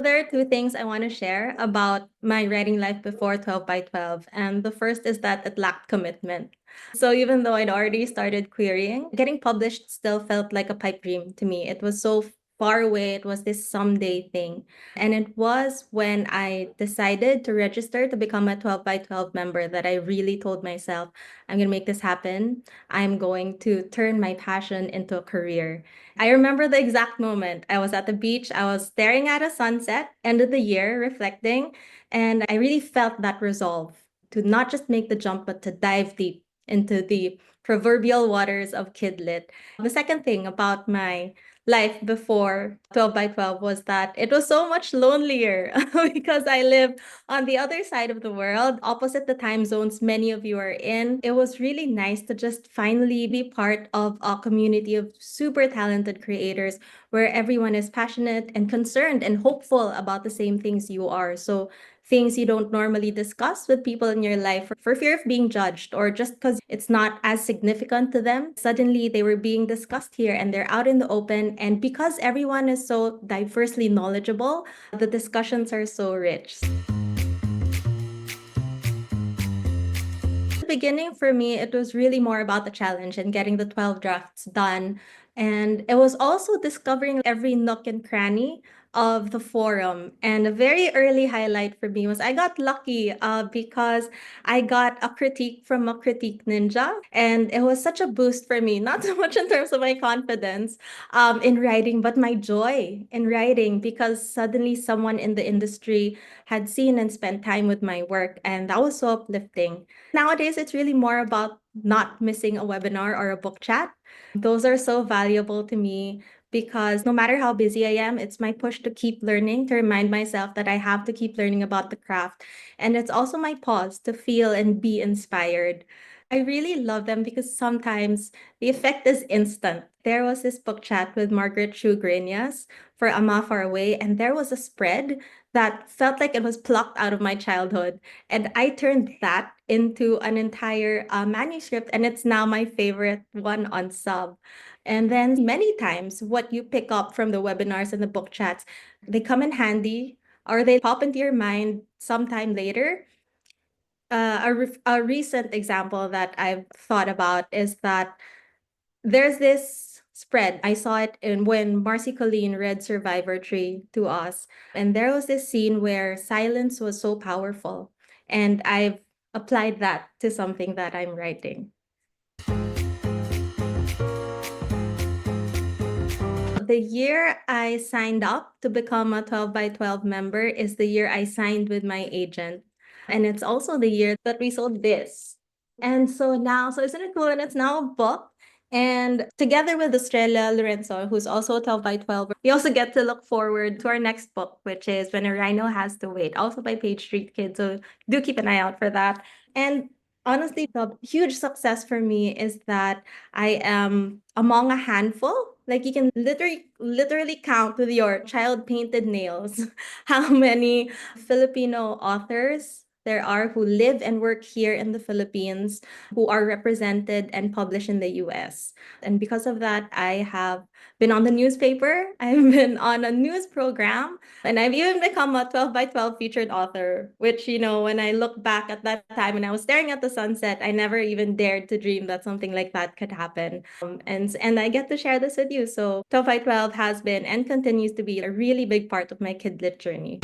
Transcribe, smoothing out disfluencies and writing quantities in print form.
There are two things I want to share about my writing life before 12 by 12. And the first is that it lacked commitment. So even though I'd already started querying, getting published still felt like a pipe dream to me. It was so far away. It was this someday thing. And it was when I decided to register to become a 12 by 12 member that I really told myself, I'm going to make this happen. I'm going to turn my passion into a career. I remember the exact moment. I was at the beach, I was staring at a sunset, end of the year, reflecting, and I really felt that resolve to not just make the jump, but to dive deep into the proverbial waters of Kidlit. The second thing about my life before 12 by 12 was that it was so much lonelier because I live on the other side of the world, opposite the time zones many of you are in. It was really nice to just finally be part of a community of super talented creators where everyone is passionate and concerned and hopeful about the same things you are. So things you don't normally discuss with people in your life for fear of being judged or just because it's not as significant to them. Suddenly they were being discussed here and they're out in the open. And because everyone is so diversely knowledgeable, the discussions are so rich. Beginning for me, it was really more about the challenge and getting the 12 drafts done. And it was also discovering every nook and cranny of the forum. And a very early highlight for me was I got lucky because I got a critique from a critique ninja. And it was such a boost for me, not so much in terms of my confidence in writing, but my joy in writing because suddenly someone in the industry had seen and spent time with my work. And that was so uplifting. Nowadays, it's really more about not missing a webinar or a book chat. Those are so valuable to me because no matter how busy I am, it's my push to keep learning, to remind myself that I have to keep learning about the craft. And it's also my pause to feel and be inspired. I really love them because sometimes the effect is instant. There was this book chat with Margaret Shugrenyas for Ama Far Away, and there was a spread that felt like it was plucked out of my childhood. And I turned that into an entire manuscript, and it's now my favorite one on Sub. And then many times, what you pick up from the webinars and the book chats, they come in handy or they pop into your mind sometime later. A recent example that I've thought about is that there's this spread. I saw it in when Marcy Colleen read Survivor Tree to us. And there was this scene where silence was so powerful. And I've applied that to something that I'm writing. The year I signed up to become a 12 by 12 member is the year I signed with my agent. And it's also the year that we sold this. And so now, so isn't it cool? And it's now a book. And together with Estrella Lorenzo, who's also a 12 by 12, we also get to look forward to our next book, which is When a Rhino Has to Wait, also by Page Street Kids. So do keep an eye out for that. And honestly, the huge success for me is that I am among a handful. Like you can literally count with your child painted nails how many Filipino authors there are who live and work here in the Philippines, who are represented and published in the US. And because of that, I have been on the newspaper, I've been on a news program, and I've even become a 12 by 12 featured author, which, when I look back at that time when I was staring at the sunset, I never even dared to dream that something like that could happen. And I get to share this with you. So 12 by 12 has been and continues to be a really big part of my kidlit journey.